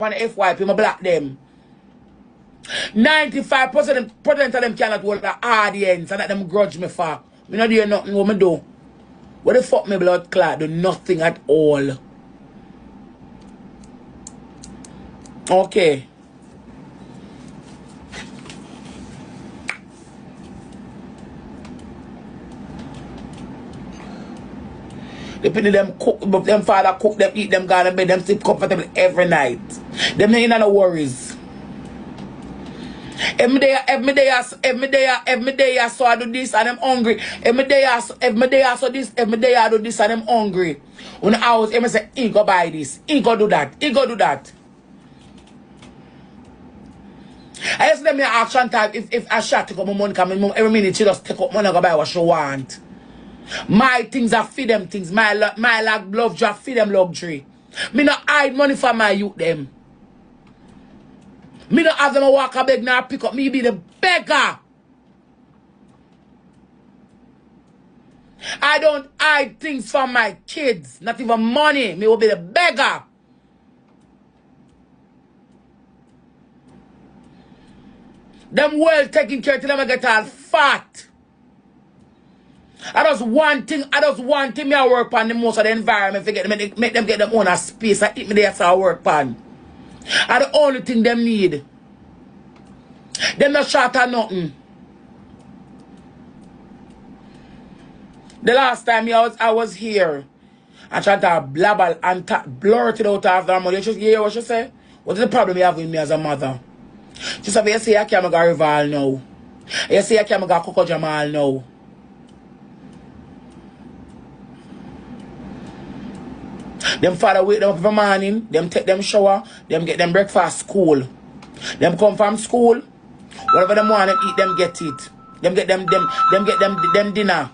on the FYP, I block them. 95% of them cannot hold the audience and that them grudge me for. Me not do nothing what me do. What the fuck me blood clot? Do nothing at all. Okay. They put them cook, them father cook, them eat, them go to bed, them sleep comfortable every night. Them ain't no worries. Every day I saw I do this and I'm hungry. Every day I saw this, every day I do this and I'm hungry. When I was, I say, he go buy this, he go do that, he go do that. I just let me action time if I shot take up my money, come every minute she just take up money and go buy what she want. My things are feed them things. My love just feed them luxury. Me not hide money for my youth them. Me not have them a walk a beg now pick up. Me be the beggar. I don't hide things from my kids. Not even money. Me will be the beggar. Them well taken care till them get all fat. I just one thing me I work on the most of the environment to make them get them own a space. I eat me there so I work on. And the only thing them need. Them not short or nothing. The last time I was here, I tried to blabber and blurt it out after her mother. You hear what she said? What is the problem you have with me as a mother? She said, you say I can't go rival now. You say I can't go Coco Jamal now. Them father wake them up every morning, them take them shower, them get them breakfast school. Them come from school, whatever them want them eat, them get it. Them get them dinner.